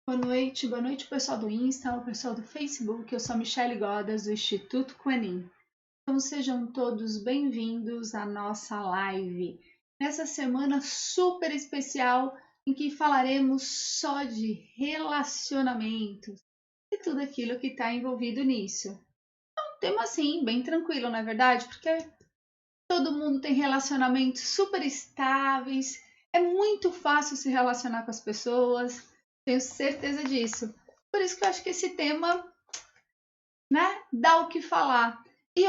Boa noite, pessoal do Insta, o pessoal do Facebook. Eu sou a Michelle Godas, do Instituto Quanin. Então sejam todos bem-vindos à nossa live. Nessa semana super especial em que falaremos só de relacionamentos e tudo aquilo que está envolvido nisso. É um tema assim, bem tranquilo, não é verdade? Porque todo mundo tem relacionamentos super estáveis, é muito fácil se relacionar com as pessoas, tenho certeza disso. Por isso que eu acho que esse tema, né, dá o que falar. E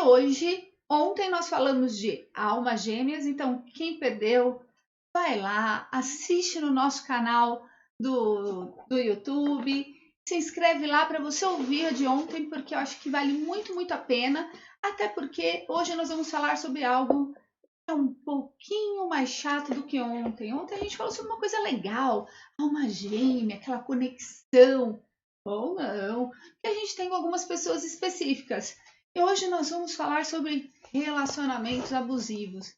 ontem nós falamos de almas gêmeas, então quem perdeu, vai lá, assiste no nosso canal do YouTube, se inscreve lá para você ouvir a de ontem, porque eu acho que vale muito, muito a pena, até porque hoje nós vamos falar sobre algo um pouquinho mais chato do que ontem. Ontem a gente falou sobre uma coisa legal, alma gêmea, aquela conexão. Ou não, que a gente tem com algumas pessoas específicas. E hoje nós vamos falar sobre relacionamentos abusivos.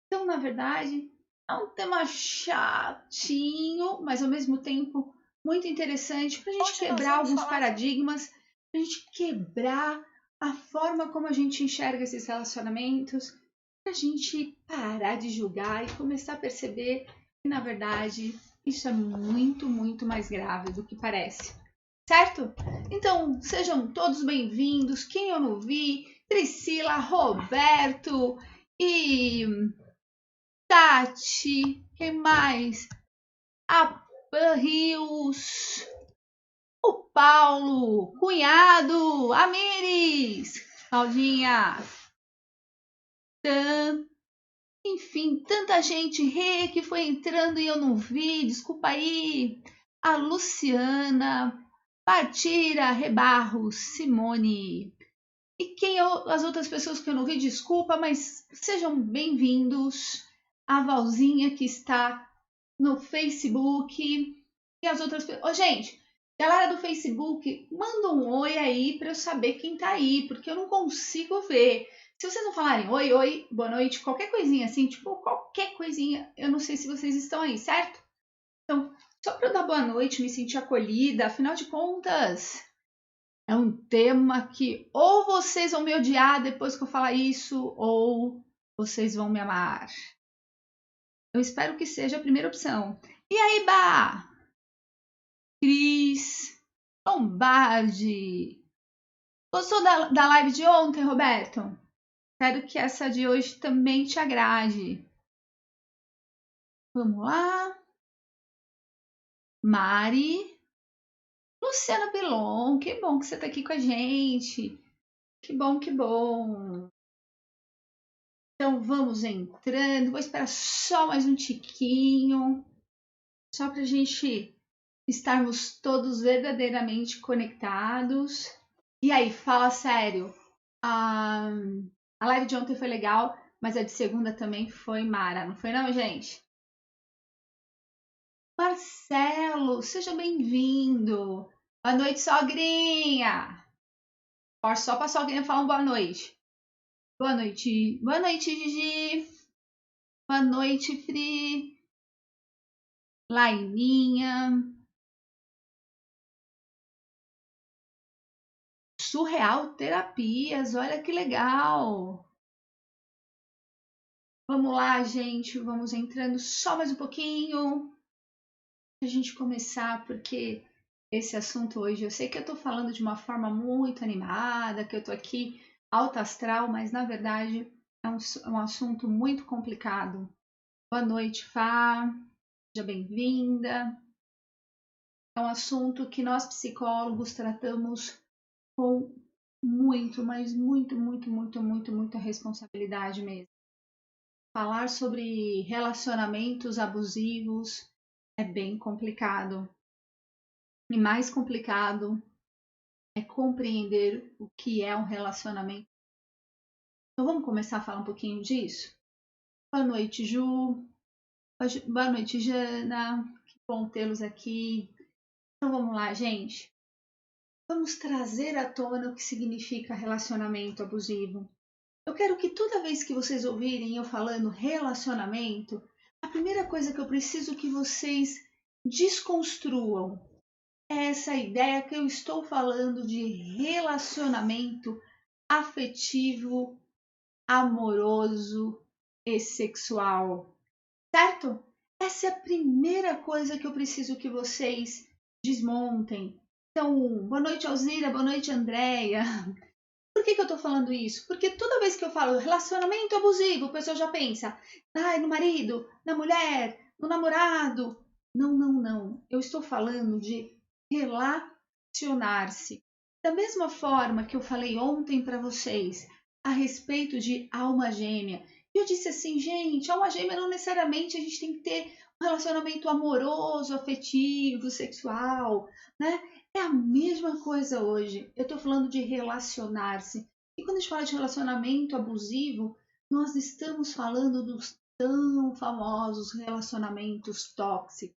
Então, na verdade, é um tema chatinho, mas ao mesmo tempo muito interessante para a gente quebrar alguns paradigmas, para a gente quebrar a forma como a gente enxerga esses relacionamentos, para a gente parar de julgar e começar a perceber que, na verdade, isso é muito, muito mais grave do que parece. Certo? Então, sejam todos bem-vindos. Quem eu não vi, Priscila, Roberto e Tati, quem mais? A Rios, o Paulo, cunhado, a Miris, Claudinha, Tan, enfim, tanta gente que foi entrando e eu não vi, desculpa aí. A Luciana, Partira, Rebarros, Simone. E as outras pessoas que eu não vi, desculpa, mas sejam bem-vindos. A Valzinha que está no Facebook e as outras pessoas. Ô, gente, galera do Facebook, manda um oi aí para eu saber quem tá aí, porque eu não consigo ver. Se vocês não falarem oi, oi, boa noite, qualquer coisinha assim, tipo qualquer coisinha, eu não sei se vocês estão aí, certo? Então, só para eu dar boa noite, me sentir acolhida, afinal de contas, é um tema que ou vocês vão me odiar depois que eu falar isso, ou vocês vão me amar. Eu espero que seja a primeira opção. E aí, Bah? Cris, Lombardi. Gostou da live de ontem, Roberto? Espero que essa de hoje também te agrade. Vamos lá. Mari. Luciana Pilon, que bom que você está aqui com a gente. Que bom, que bom. Então vamos entrando. Vou esperar só mais um tiquinho. Só para a gente estarmos todos verdadeiramente conectados. E aí, fala sério. A live de ontem foi legal, mas a de segunda também foi mara, não foi não, gente? Marcelo, seja bem-vindo. Boa noite, sogrinha. Só para a sogrinha falar um boa noite. Boa noite. Boa noite, Gigi. Boa noite, Fri. Laininha. Surreal Terapias, olha que legal. Vamos lá, gente, vamos entrando só mais um pouquinho para a gente começar, porque esse assunto hoje, eu sei que eu estou falando de uma forma muito animada, que eu estou aqui alta astral, mas na verdade é um assunto muito complicado. Boa noite, Fá, seja bem-vinda. É um assunto que nós psicólogos tratamos com muito, mas muita responsabilidade mesmo. Falar sobre relacionamentos abusivos é bem complicado. E mais complicado é compreender o que é um relacionamento. Então vamos começar a falar um pouquinho disso? Boa noite, Ju. Boa noite, Jana. Que bom tê-los aqui. Então vamos lá, gente. Vamos trazer à tona o que significa relacionamento abusivo. Eu quero que toda vez que vocês ouvirem eu falando relacionamento, a primeira coisa que eu preciso que vocês desconstruam essa ideia que eu estou falando de relacionamento afetivo, amoroso e sexual, certo? Essa é a primeira coisa que eu preciso que vocês desmontem. Então, boa noite, Alzira, boa noite, Andréia. Por que eu estou falando isso? Porque toda vez que eu falo relacionamento abusivo, o pessoal já pensa, ai, no marido, na mulher, no namorado. Não, não, não. Eu estou falando de relacionar-se. Da mesma forma que eu falei ontem para vocês a respeito de alma gêmea. Eu disse assim, gente, alma gêmea não necessariamente a gente tem que ter um relacionamento amoroso, afetivo, sexual, né? É a mesma coisa hoje. Eu estou falando de relacionar-se. E quando a gente fala de relacionamento abusivo, nós estamos falando dos tão famosos relacionamentos tóxicos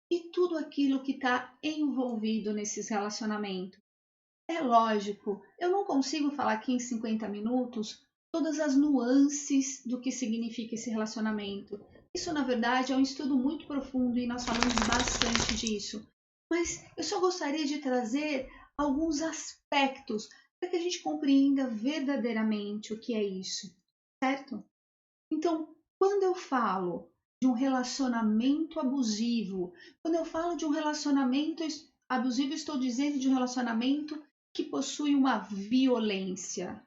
e tudo aquilo que está envolvido nesses relacionamentos. É lógico, eu não consigo falar aqui em 50 minutos todas as nuances do que significa esse relacionamento. Isso, na verdade, é um estudo muito profundo e nós falamos bastante disso. Mas eu só gostaria de trazer alguns aspectos para que a gente compreenda verdadeiramente o que é isso, certo? Então, quando eu falo de um relacionamento abusivo, quando eu falo de um relacionamento abusivo, estou dizendo de um relacionamento que possui uma violência.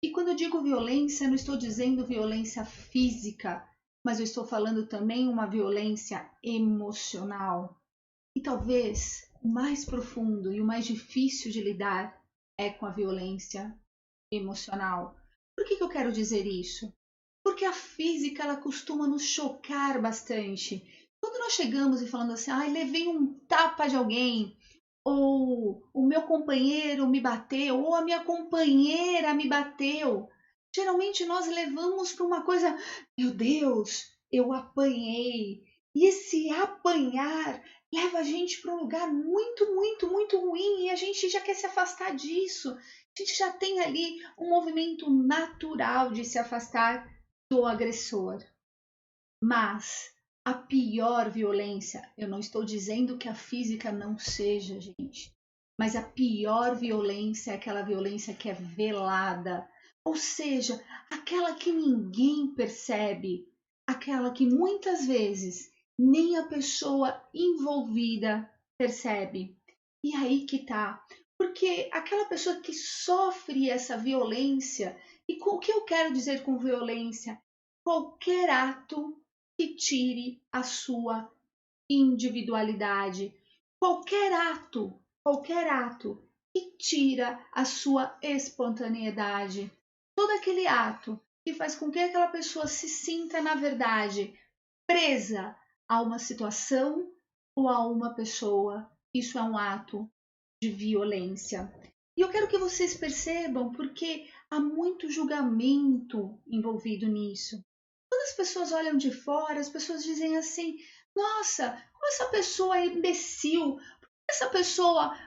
E quando eu digo violência, não estou dizendo violência física, mas eu estou falando também uma violência emocional. E talvez o mais profundo e o mais difícil de lidar é com a violência emocional. Por que eu quero dizer isso? Porque a física ela costuma nos chocar bastante. Quando nós chegamos e falando assim, ai, levei um tapa de alguém, ou o meu companheiro me bateu, ou a minha companheira me bateu. Geralmente nós levamos para uma coisa, meu Deus, eu apanhei. E esse apanhar leva a gente para um lugar muito, muito, muito ruim e a gente já quer se afastar disso. A gente já tem ali um movimento natural de se afastar do agressor. Mas a pior violência, eu não estou dizendo que a física não seja, gente, mas a pior violência é aquela violência que é velada, ou seja, aquela que ninguém percebe, aquela que muitas vezes nem a pessoa envolvida percebe. E aí que tá, porque aquela pessoa que sofre essa violência, e com o que eu quero dizer com violência? Qualquer ato que tire a sua individualidade, qualquer ato que tira a sua espontaneidade, todo aquele ato que faz com que aquela pessoa se sinta, na verdade, presa a uma situação ou a uma pessoa, isso é um ato de violência. E eu quero que vocês percebam porque há muito julgamento envolvido nisso. Quando as pessoas olham de fora, as pessoas dizem assim: nossa, como essa pessoa é imbecil, por que essa pessoa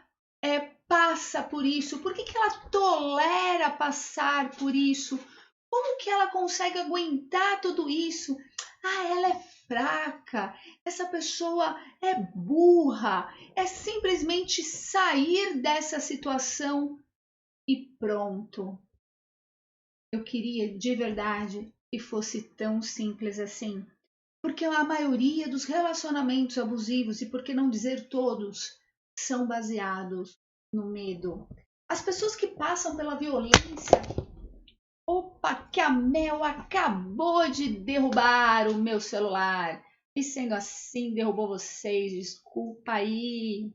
passa por isso, por que ela tolera passar por isso, como que ela consegue aguentar tudo isso? Ah, ela é fraca, essa pessoa é burra, é simplesmente sair dessa situação e pronto. Eu queria de verdade que fosse tão simples assim, porque a maioria dos relacionamentos abusivos, e por que não dizer todos, são baseados no medo. As pessoas que passam pela violência. Opa, que a Mel acabou de derrubar o meu celular. E sendo assim, derrubou vocês. Desculpa aí.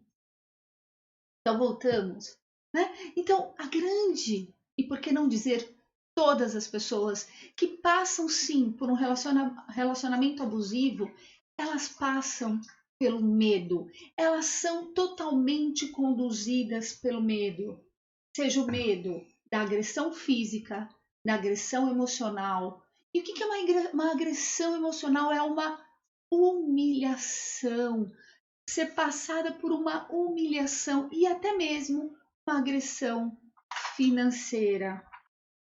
Então voltamos, né? Então, a grande, e por que não dizer todas as pessoas que passam sim por um relacionamento abusivo, elas passam pelo medo. Elas são totalmente conduzidas pelo medo. Seja o medo da agressão física, da agressão emocional. E o que é uma agressão emocional? É uma humilhação, ser passada por uma humilhação e até mesmo uma agressão financeira.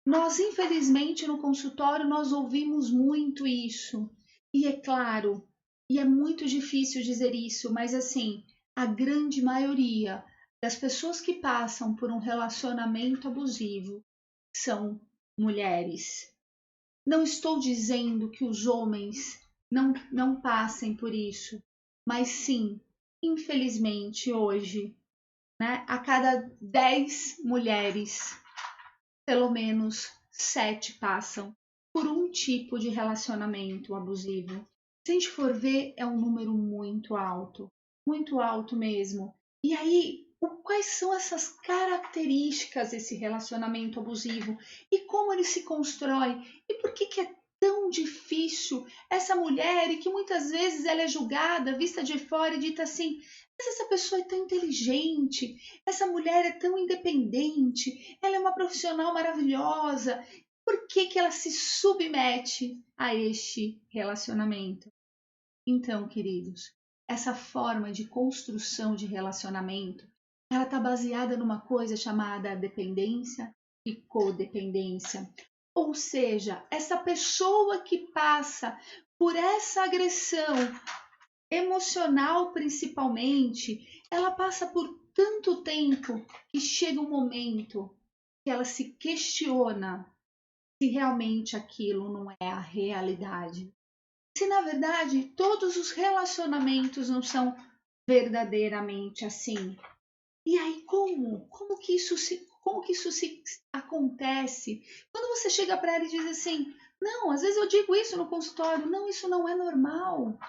Nós, infelizmente, no consultório, nós ouvimos muito isso. E é claro, e é muito difícil dizer isso, mas assim, a grande maioria das pessoas que passam por um relacionamento abusivo são mulheres. Não estou dizendo que os homens não passem por isso, mas sim, infelizmente, hoje, né, a cada 10 mulheres, pelo menos 7 passam por um tipo de relacionamento abusivo. Se a gente for ver, é um número muito alto mesmo. E aí, quais são essas características desse relacionamento abusivo e como ele se constrói e por que é tão difícil essa mulher e que muitas vezes ela é julgada, vista de fora e dita assim: mas essa pessoa é tão inteligente, essa mulher é tão independente, ela é uma profissional maravilhosa. Por que ela se submete a este relacionamento? Então, queridos, essa forma de construção de relacionamento, ela está baseada numa coisa chamada dependência e codependência. Ou seja, essa pessoa que passa por essa agressão emocional principalmente, ela passa por tanto tempo que chega um momento que ela se questiona se realmente aquilo não é a realidade. Se na verdade todos os relacionamentos não são verdadeiramente assim. E aí como que isso se acontece? Quando você chega para ela e diz assim: "Não, às vezes eu digo isso no consultório, não, isso não é normal.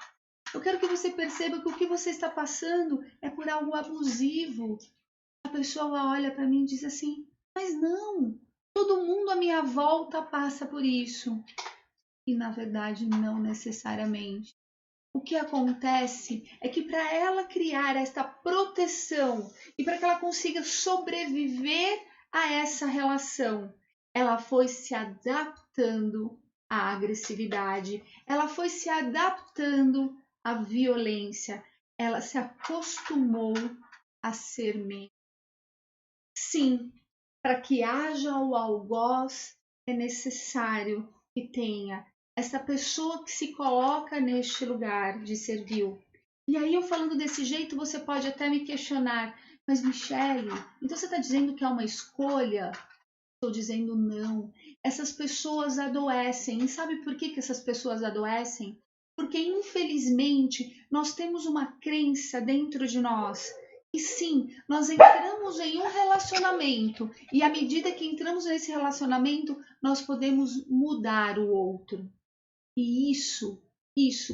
Eu quero que você perceba que o que você está passando é por algo abusivo." A pessoa olha para mim e diz assim: "Mas não, todo mundo à minha volta passa por isso." E na verdade não necessariamente. O que acontece é que para ela criar esta proteção e para que ela consiga sobreviver a essa relação, ela foi se adaptando à agressividade, ela foi se adaptando à violência, ela se acostumou a ser menos. Sim, para que haja o algoz é necessário que tenha essa pessoa que se coloca neste lugar de servil. E aí eu falando desse jeito, você pode até me questionar: mas Michele, então você está dizendo que é uma escolha? Estou dizendo não. Essas pessoas adoecem. E sabe por que essas pessoas adoecem? Porque infelizmente nós temos uma crença dentro de nós. E sim, nós entramos em um relacionamento e à medida que entramos nesse relacionamento, nós podemos mudar o outro. E isso,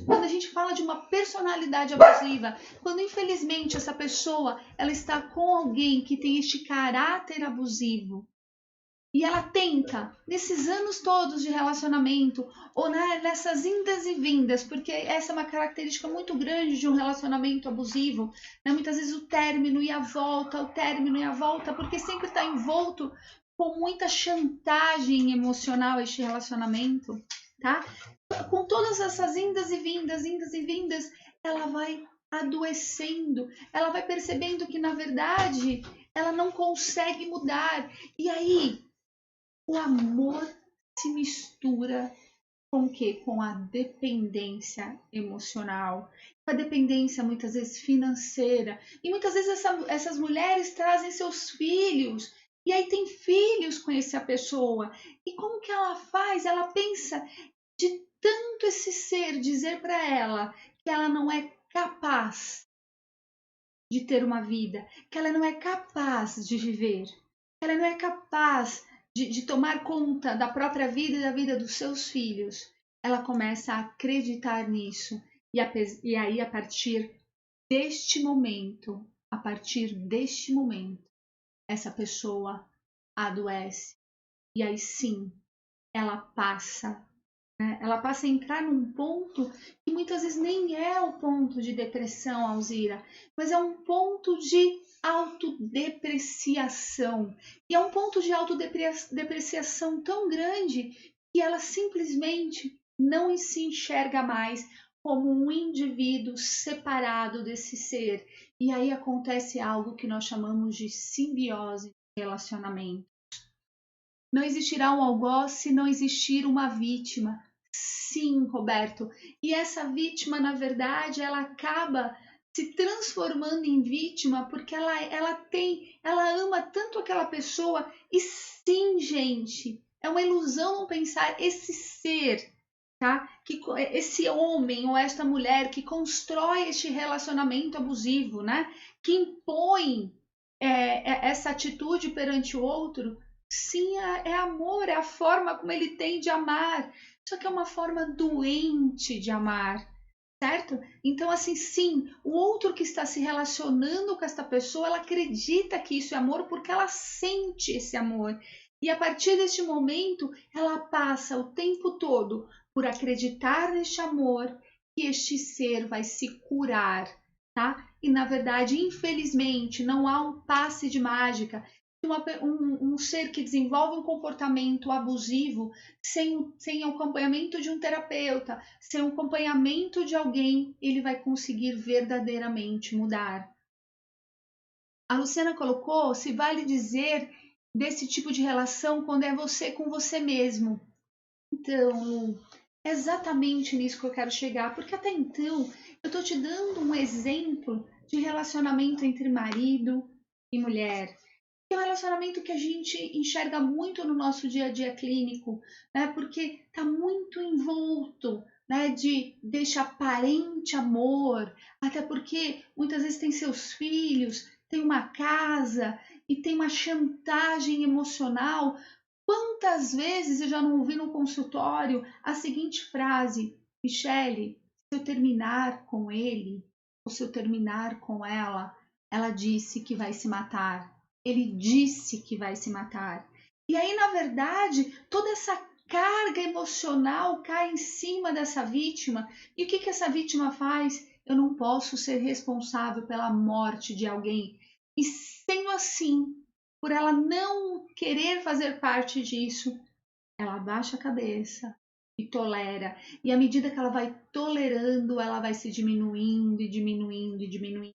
quando a gente fala de uma personalidade abusiva, quando infelizmente essa pessoa ela está com alguém que tem este caráter abusivo, e ela tenta, nesses anos todos de relacionamento, ou nessas indas e vindas, porque essa é uma característica muito grande de um relacionamento abusivo, né? Muitas vezes o término e a volta, porque sempre está envolto com muita chantagem emocional este relacionamento, tá? Com todas essas indas e vindas, ela vai adoecendo, ela vai percebendo que na verdade ela não consegue mudar. E aí o amor se mistura com o quê? Com a dependência emocional, com a dependência muitas vezes financeira. E muitas vezes essas mulheres trazem seus filhos, e aí tem filhos com essa pessoa. E como que ela faz? Ela pensa de tanto esse ser dizer para ela que ela não é capaz de ter uma vida, que ela não é capaz de viver, que ela não é capaz de tomar conta da própria vida e da vida dos seus filhos. Ela começa a acreditar nisso. E aí, a partir deste momento, essa pessoa adoece. E aí sim, ela passa ela passa a entrar num ponto que muitas vezes nem é o ponto de depressão, Alzira, mas é um ponto de autodepreciação. E é um ponto de autodepreciação tão grande que ela simplesmente não se enxerga mais como um indivíduo separado desse ser. E aí acontece algo que nós chamamos de simbiose de relacionamento. Não existirá um algoz se não existir uma vítima. Sim, Roberto. E essa vítima, na verdade, ela acaba se transformando em vítima porque ela ama tanto aquela pessoa. E sim, gente, é uma ilusão não pensar esse ser, tá? Esse homem ou esta mulher que constrói este relacionamento abusivo, né? Que impõe essa atitude perante o outro. Sim, é amor, é a forma como ele tem de amar. Só que é uma forma doente de amar, certo? Então, assim, sim, o outro que está se relacionando com esta pessoa, ela acredita que isso é amor porque ela sente esse amor. E a partir deste momento, ela passa o tempo todo por acreditar neste amor, que este ser vai se curar, tá? E na verdade, infelizmente, não há um passe de mágica. Um ser que desenvolve um comportamento abusivo sem acompanhamento de um terapeuta, sem o acompanhamento de alguém, ele vai conseguir verdadeiramente mudar. A Luciana colocou se vale dizer desse tipo de relação quando é você com você mesmo. Então, Lu, é exatamente nisso que eu quero chegar, porque até então eu estou te dando um exemplo de relacionamento entre marido e mulher. É um relacionamento que a gente enxerga muito no nosso dia a dia clínico, né? Porque está muito envolto, né, desse aparente amor, até porque muitas vezes tem seus filhos, tem uma casa e tem uma chantagem emocional. Quantas vezes eu já não ouvi no consultório a seguinte frase: Michele, se eu terminar com ele ou se eu terminar com ela disse que vai se matar. Ele disse que vai se matar. E aí, na verdade, toda essa carga emocional cai em cima dessa vítima. E o que essa vítima faz? Eu não posso ser responsável pela morte de alguém. E sendo assim, por ela não querer fazer parte disso, ela abaixa a cabeça e tolera. E à medida que ela vai tolerando, ela vai se diminuindo e diminuindo e diminuindo.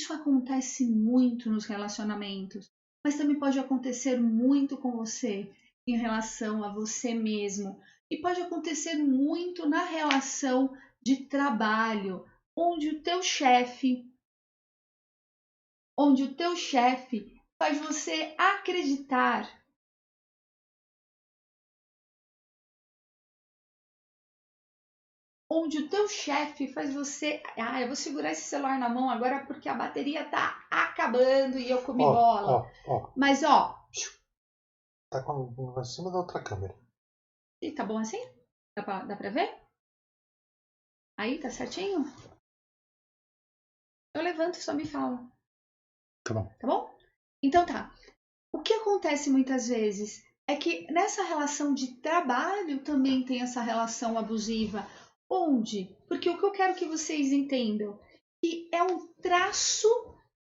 Isso acontece muito nos relacionamentos, mas também pode acontecer muito com você em relação a você mesmo. E pode acontecer muito na relação de trabalho, onde o teu chefe faz você acreditar onde o teu chefe faz você... Ah, eu vou segurar esse celular na mão agora porque a bateria tá acabando e eu comi bola. Mas, ó... Tá em cima da outra câmera. E tá bom assim? Dá pra ver? Aí, tá certinho? Eu levanto e só me fala. Tá bom. Tá bom? Então tá. O que acontece muitas vezes é que nessa relação de trabalho também tem essa relação abusiva. Onde? Porque o que eu quero que vocês entendam que é um traço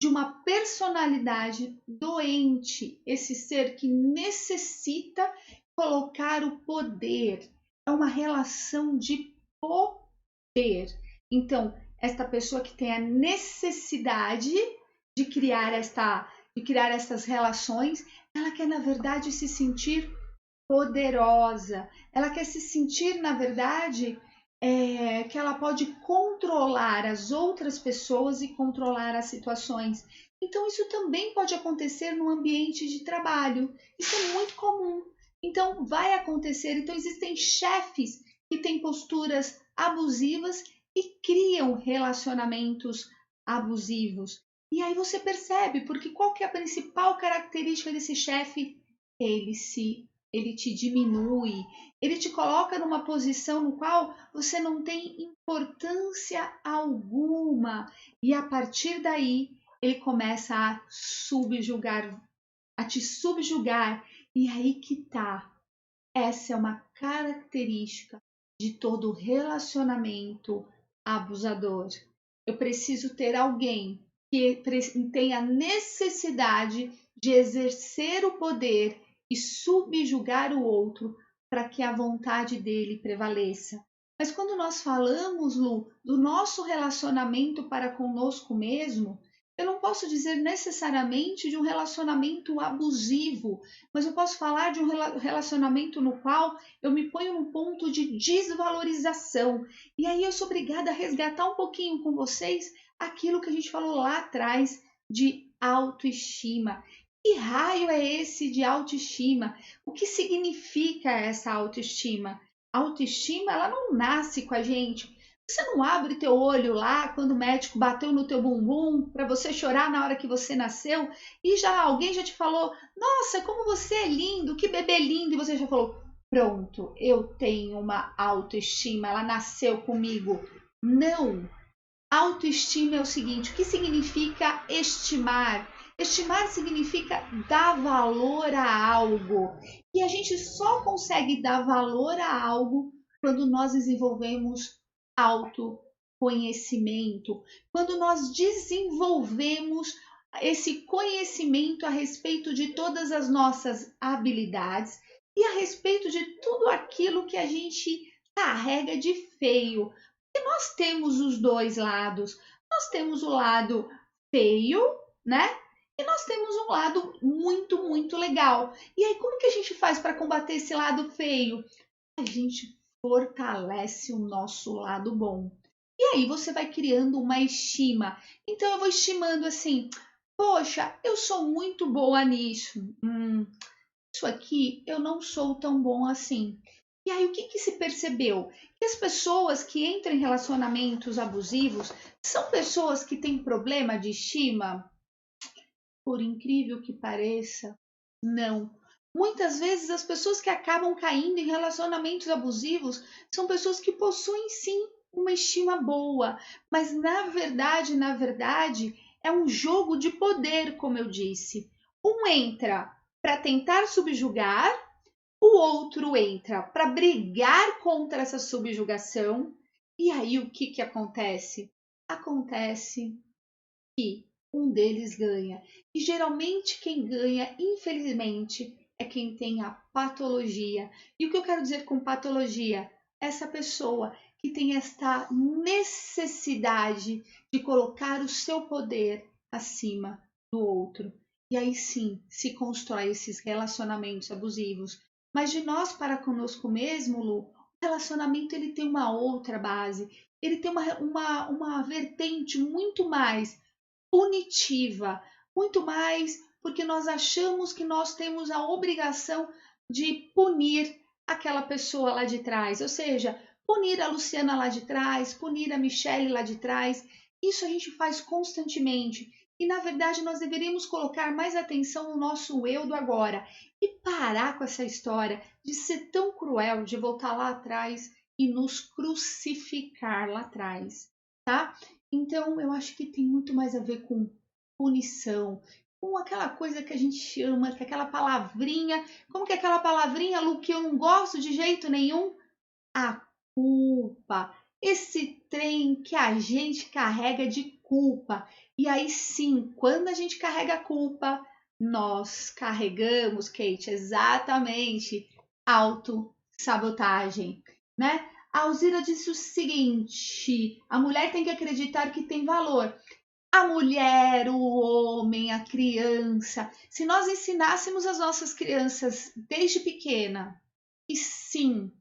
de uma personalidade doente, esse ser que necessita colocar o poder. É uma relação de poder. Então, esta pessoa que tem a necessidade de criar essas relações, ela quer, na verdade, se sentir poderosa. Ela quer se sentir, na verdade, que ela pode controlar as outras pessoas e controlar as situações. Então, isso também pode acontecer no ambiente de trabalho. Isso é muito comum. Então, vai acontecer. Então, existem chefes que têm posturas abusivas e criam relacionamentos abusivos. E aí você percebe, porque qual que é a principal característica desse chefe? Ele te diminui, ele te coloca numa posição no qual você não tem importância alguma. E a partir daí, ele começa a te subjugar. E aí que tá. Essa é uma característica de todo relacionamento abusador. Eu preciso ter alguém que tenha necessidade de exercer o poder e subjugar o outro para que a vontade dele prevaleça. Mas quando nós falamos, Lu, do nosso relacionamento para conosco mesmo, eu não posso dizer necessariamente de um relacionamento abusivo, mas eu posso falar de um relacionamento no qual eu me ponho num ponto de desvalorização. E aí eu sou obrigada a resgatar um pouquinho com vocês aquilo que a gente falou lá atrás de autoestima. Que raio é esse de autoestima? O que significa essa autoestima? A autoestima, ela não nasce com a gente. Você não abre teu olho lá quando o médico bateu no teu bumbum para você chorar na hora que você nasceu e já alguém já te falou: "Nossa, como você é lindo, que bebê lindo", e você já falou: "Pronto, eu tenho uma autoestima, ela nasceu comigo". Não. Autoestima é o seguinte: o que significa estimar? Estimar significa dar valor a algo. E a gente só consegue dar valor a algo quando nós desenvolvemos autoconhecimento, quando nós desenvolvemos esse conhecimento a respeito de todas as nossas habilidades e a respeito de tudo aquilo que a gente carrega de feio. E nós temos os dois lados. Nós temos o lado feio, né? E nós temos um lado muito, muito legal. E aí, como que a gente faz para combater esse lado feio? A gente fortalece o nosso lado bom. E aí você vai criando uma estima. Então eu vou estimando assim: poxa, eu sou muito boa nisso. Isso aqui eu não sou tão bom assim. E aí o que se percebeu? Que as pessoas que entram em relacionamentos abusivos são pessoas que têm problema de estima? Por incrível que pareça, não. Muitas vezes as pessoas que acabam caindo em relacionamentos abusivos são pessoas que possuem sim uma estima boa, mas na verdade, é um jogo de poder, como eu disse. Um entra para tentar subjugar, o outro entra para brigar contra essa subjugação. E aí o que acontece? Acontece que um deles ganha. E geralmente quem ganha, infelizmente, é quem tem a patologia. E o que eu quero dizer com patologia? Essa pessoa que tem esta necessidade de colocar o seu poder acima do outro. E aí sim se constrói esses relacionamentos abusivos. Mas de nós para conosco mesmo, Lu, o relacionamento ele tem uma outra base. Ele tem uma vertente muito mais punitiva, muito mais porque nós achamos que nós temos a obrigação de punir aquela pessoa lá de trás, ou seja, punir a Luciana lá de trás, punir a Michelle lá de trás. Isso a gente faz constantemente. E na verdade nós deveríamos colocar mais atenção no nosso eu do agora e parar com essa história de ser tão cruel, de voltar lá atrás e nos crucificar lá atrás, tá? Então, eu acho que tem muito mais a ver com punição, com aquela coisa que a gente chama, que aquela palavrinha, como que é aquela palavrinha, Lu, que eu não gosto de jeito nenhum? A culpa. Esse trem que a gente carrega de culpa. E aí sim, quando a gente carrega a culpa, nós carregamos, Kate, exatamente autossabotagem, né? A Alzira disse o seguinte: a mulher tem que acreditar que tem valor. A mulher, o homem, a criança. Se nós ensinássemos as nossas crianças desde pequena que sim,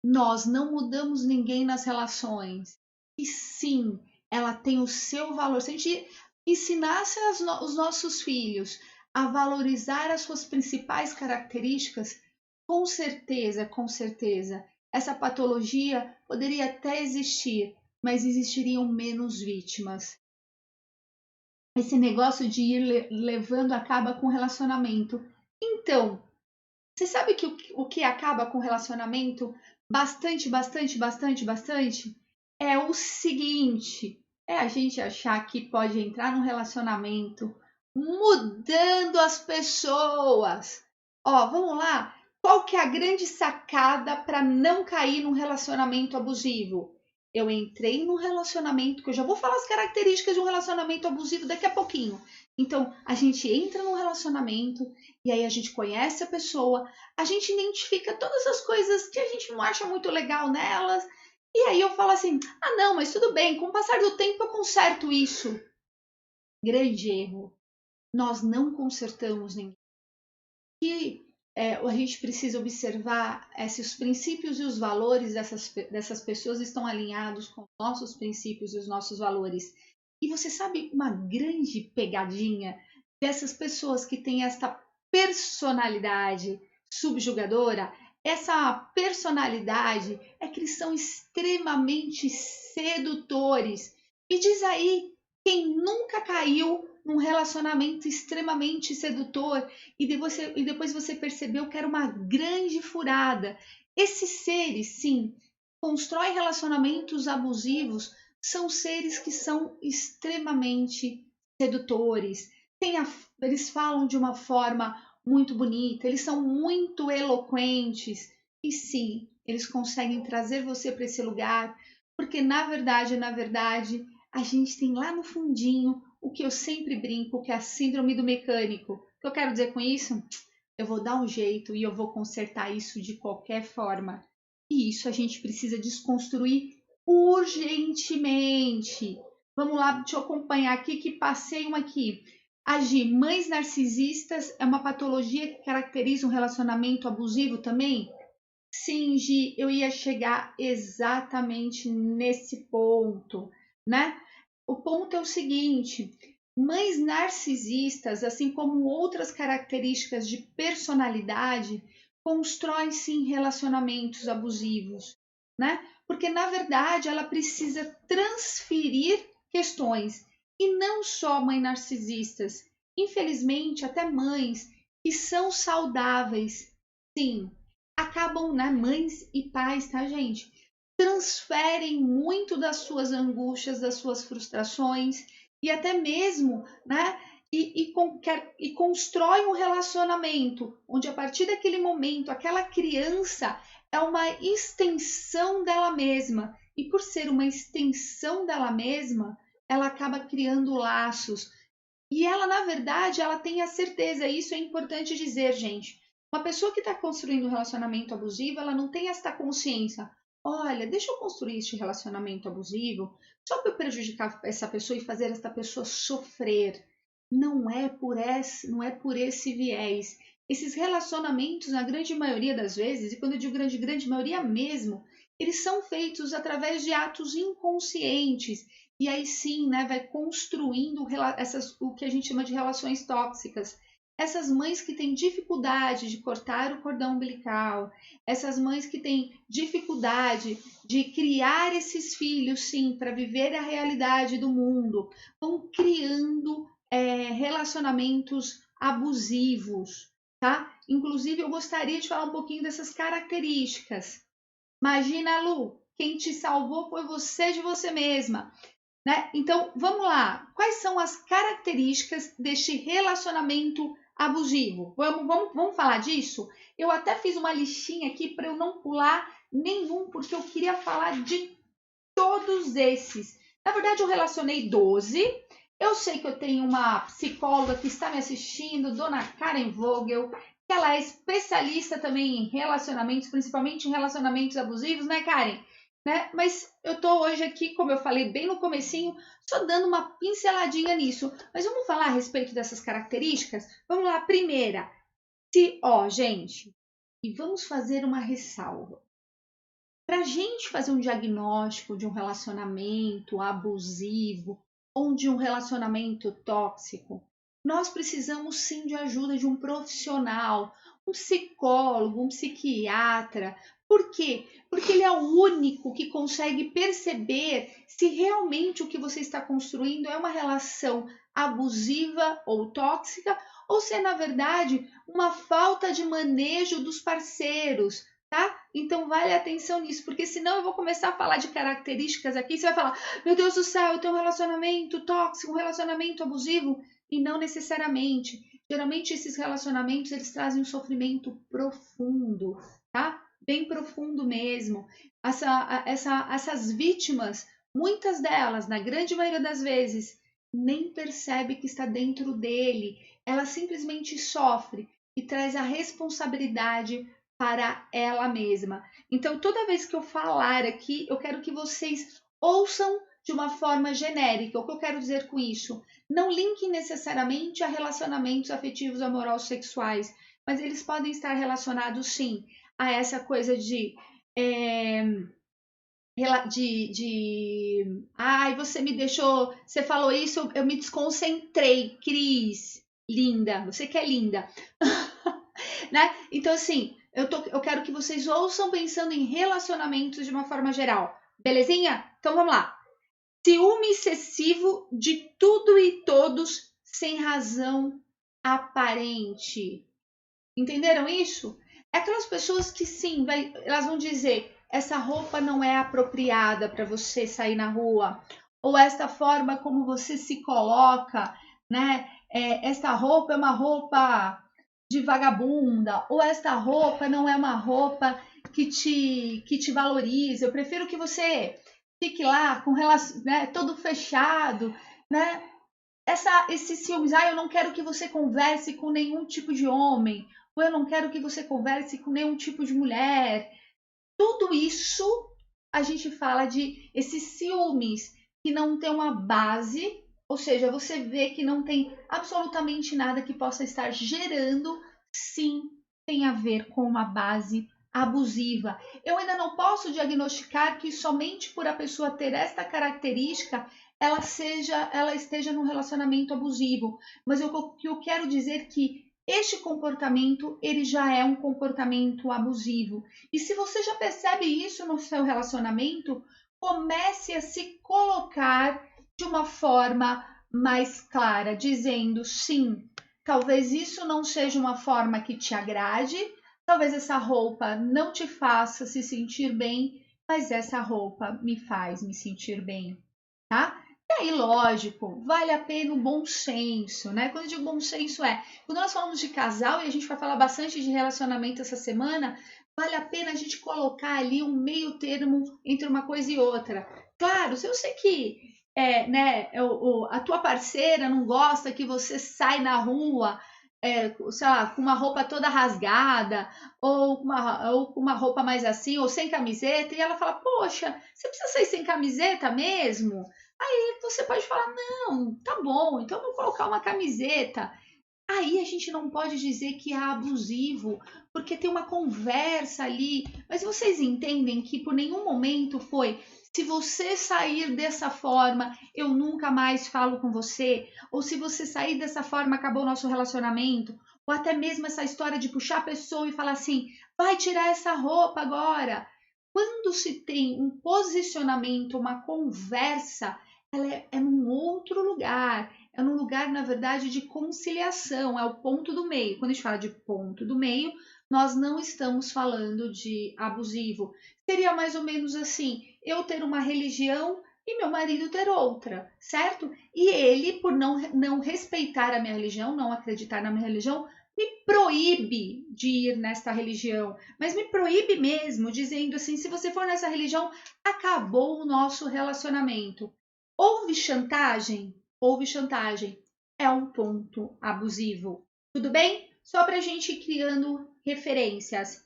nós não mudamos ninguém nas relações, e sim, ela tem o seu valor. Se a gente ensinasse os nossos filhos a valorizar as suas principais características, com certeza, essa patologia poderia até existir, mas existiriam menos vítimas. Esse negócio de ir levando acaba com relacionamento. Então, você sabe que o que acaba com relacionamento bastante é o seguinte: é a gente achar que pode entrar num relacionamento mudando as pessoas. Ó, vamos lá. Qual que é a grande sacada para não cair num relacionamento abusivo? Eu entrei num relacionamento, que eu já vou falar as características de um relacionamento abusivo daqui a pouquinho. Então, a gente entra num relacionamento e aí a gente conhece a pessoa, a gente identifica todas as coisas que a gente não acha muito legal nelas, e aí eu falo assim: ah, não, mas tudo bem, com o passar do tempo eu conserto isso. Grande erro. Nós não consertamos ninguém. E a gente precisa observar se os princípios e os valores dessas pessoas estão alinhados com os nossos princípios e os nossos valores. E você sabe uma grande pegadinha dessas pessoas que têm esta personalidade subjugadora? Essa personalidade é que eles são extremamente sedutores. E diz aí quem nunca caiu num relacionamento extremamente sedutor e depois você percebeu que era uma grande furada. Esses seres, sim, constroem relacionamentos abusivos, são seres que são extremamente sedutores. Eles falam de uma forma muito bonita, eles são muito eloquentes e sim, eles conseguem trazer você para esse lugar, porque na verdade, a gente tem lá no fundinho o que eu sempre brinco, que é a síndrome do mecânico. O que eu quero dizer com isso? Eu vou dar um jeito e eu vou consertar isso de qualquer forma. E isso a gente precisa desconstruir urgentemente. Vamos lá, deixa eu acompanhar aqui que passei uma aqui. Agir, mães narcisistas é uma patologia que caracteriza um relacionamento abusivo também? Sim, Gi, eu ia chegar exatamente nesse ponto, né? O ponto é o seguinte: mães narcisistas, assim como outras características de personalidade, constroem sim relacionamentos abusivos, né? Porque na verdade ela precisa transferir questões e não só mães narcisistas. Infelizmente, até mães que são saudáveis, sim, acabam, né, mães e pais, tá, gente? Transferem muito das suas angústias, das suas frustrações e até mesmo, né, e constrói um relacionamento onde a partir daquele momento aquela criança é uma extensão dela mesma e por ser uma extensão dela mesma, ela acaba criando laços e ela, na verdade, ela tem a certeza, isso é importante dizer, gente. Uma pessoa que está construindo um relacionamento abusivo, ela não tem esta consciência. Olha, deixa eu construir este relacionamento abusivo só para eu prejudicar essa pessoa e fazer essa pessoa sofrer. Não é por esse viés. Esses relacionamentos, na grande maioria das vezes, e quando eu digo grande maioria mesmo, eles são feitos através de atos inconscientes e aí sim, né, vai construindo o que a gente chama de relações tóxicas. Essas mães que têm dificuldade de cortar o cordão umbilical, essas mães que têm dificuldade de criar esses filhos, sim, para viver a realidade do mundo, vão criando relacionamentos abusivos, tá? Inclusive, eu gostaria de falar um pouquinho dessas características. Imagina, Lu, quem te salvou foi você de você mesma. Né? Então, vamos lá. Quais são as características deste relacionamento abusivo? Vamos falar disso? Eu até fiz uma listinha aqui para eu não pular nenhum, porque eu queria falar de todos esses. Na verdade, eu relacionei 12. Eu sei que eu tenho uma psicóloga que está me assistindo, Dona Karen Vogel, que ela é especialista também em relacionamentos, principalmente em relacionamentos abusivos, né, Karen? Né? Mas eu tô hoje aqui, como eu falei bem no comecinho, só dando uma pinceladinha nisso. Mas vamos falar a respeito dessas características? Vamos lá, primeira. Gente, e vamos fazer uma ressalva. Para a gente fazer um diagnóstico de um relacionamento abusivo ou de um relacionamento tóxico, nós precisamos sim de ajuda de um profissional, um psicólogo, um psiquiatra. Por quê? Porque ele é o único que consegue perceber se realmente o que você está construindo é uma relação abusiva ou tóxica ou se é, na verdade, uma falta de manejo dos parceiros, tá? Então vale atenção nisso, porque senão eu vou começar a falar de características aqui, você vai falar, meu Deus do céu, eu tenho um relacionamento tóxico, um relacionamento abusivo, e não necessariamente. Geralmente esses relacionamentos, eles trazem um sofrimento profundo, tá? Bem profundo mesmo. Essas vítimas, muitas delas, na grande maioria das vezes, nem percebe que está dentro dele. Ela simplesmente sofre e traz a responsabilidade para ela mesma. Então, toda vez que eu falar aqui, eu quero que vocês ouçam de uma forma genérica. O que eu quero dizer com isso? Não linkem necessariamente a relacionamentos afetivos, amorosos, sexuais, mas eles podem estar relacionados sim a essa coisa de Ai, você me deixou, você falou isso, eu me desconcentrei, Cris, linda, você que é linda, né? Então, assim, eu quero que vocês ouçam pensando em relacionamentos de uma forma geral, belezinha? Então, vamos lá. Ciúme excessivo de tudo e todos sem razão aparente. Entenderam isso? É aquelas pessoas que sim, elas vão dizer: essa roupa não é apropriada para você sair na rua, ou esta forma como você se coloca, né? Esta roupa é uma roupa de vagabunda, ou esta roupa não é uma roupa que te valoriza. Eu prefiro que você fique lá com relação, né, todo fechado, né? Esses ciúmes, eu não quero que você converse com nenhum tipo de homem, ou eu não quero que você converse com nenhum tipo de mulher. Tudo isso a gente fala de esses ciúmes que não tem uma base, ou seja, você vê que não tem absolutamente nada que possa estar gerando, sim, tem a ver com uma base abusiva. Eu ainda não posso diagnosticar que somente por a pessoa ter esta característica ela esteja num relacionamento abusivo, mas o que eu quero dizer que este comportamento ele já é um comportamento abusivo. E se você já percebe isso no seu relacionamento, comece a se colocar de uma forma mais clara, dizendo sim, talvez isso não seja uma forma que te agrade, talvez essa roupa não te faça se sentir bem, mas essa roupa me faz me sentir bem, tá? E aí, lógico, vale a pena o bom senso, né? Quando eu digo bom senso quando nós falamos de casal e a gente vai falar bastante de relacionamento essa semana, vale a pena a gente colocar ali um meio termo entre uma coisa e outra. Claro, se eu sei que né, a tua parceira não gosta que você sai na rua, sei lá, com uma roupa toda rasgada, ou com uma roupa mais assim, ou sem camiseta, e ela fala, poxa, você precisa sair sem camiseta mesmo? Aí você pode falar, não, tá bom, então eu vou colocar uma camiseta. Aí a gente não pode dizer que é abusivo, porque tem uma conversa ali. Mas vocês entendem que por nenhum momento foi: se você sair dessa forma, eu nunca mais falo com você, ou se você sair dessa forma, acabou o nosso relacionamento, ou até mesmo essa história de puxar a pessoa e falar assim: vai tirar essa roupa agora. Quando se tem um posicionamento, uma conversa, ela é num outro lugar. É num lugar, na verdade, de conciliação, é o ponto do meio. Quando a gente fala de ponto do meio, nós não estamos falando de abusivo. Seria mais ou menos assim: eu ter uma religião e meu marido ter outra, certo? E ele, por não respeitar a minha religião, não acreditar na minha religião, me proíbe de ir nesta religião, mas me proíbe mesmo, dizendo assim: se você for nessa religião, acabou o nosso relacionamento. Houve chantagem? Houve chantagem. É um ponto abusivo. Tudo bem? Só para a gente ir criando referências.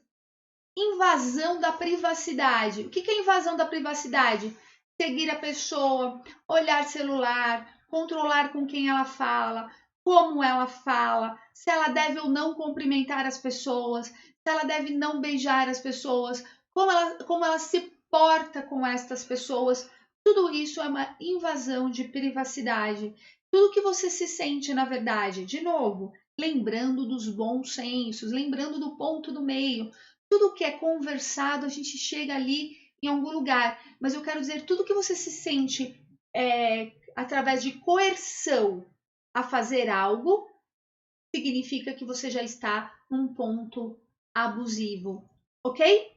Invasão da privacidade. O que é invasão da privacidade? Seguir a pessoa, olhar celular, controlar com quem ela fala, como ela fala, se ela deve ou não cumprimentar as pessoas, se ela deve não beijar as pessoas, como ela se porta com estas pessoas. Tudo isso é uma invasão de privacidade. Tudo que você se sente, na verdade, de novo, lembrando dos bons sensos, lembrando do ponto do meio. Tudo que é conversado, a gente chega ali em algum lugar. Mas eu quero dizer, tudo que você se sente através de coerção a fazer algo, significa que você já está num ponto abusivo, ok?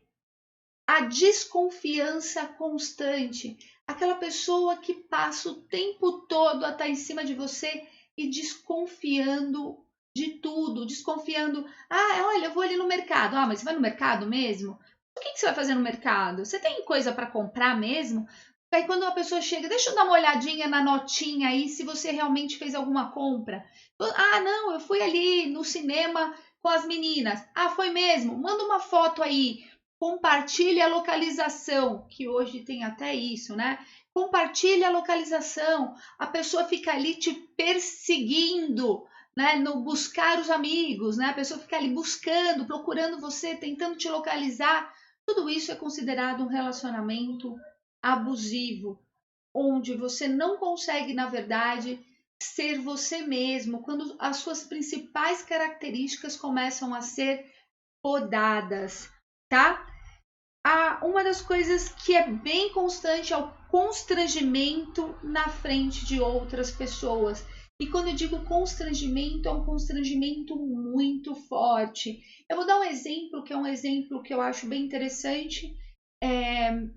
A desconfiança constante, aquela pessoa que passa o tempo todo a estar em cima de você e desconfiando de tudo, desconfiando. Olha, eu vou ali no mercado. Mas você vai no mercado mesmo? O que você vai fazer no mercado? Você tem coisa para comprar mesmo? Aí quando uma pessoa chega, deixa eu dar uma olhadinha na notinha aí se você realmente fez alguma compra. Não, eu fui ali no cinema com as meninas. Foi mesmo? Manda uma foto aí. Compartilhe a localização, que hoje tem até isso, né? Compartilhe a localização. A pessoa fica ali te perseguindo, né? No buscar os amigos, né? A pessoa fica ali buscando, procurando você, tentando te localizar. Tudo isso é considerado um relacionamento abusivo, onde você não consegue, na verdade, ser você mesmo, quando as suas principais características começam a ser podadas, tá? Uma das coisas que é bem constante é o constrangimento na frente de outras pessoas. E quando eu digo constrangimento, é um constrangimento muito forte. Eu vou dar um exemplo, que é um exemplo que eu acho bem interessante,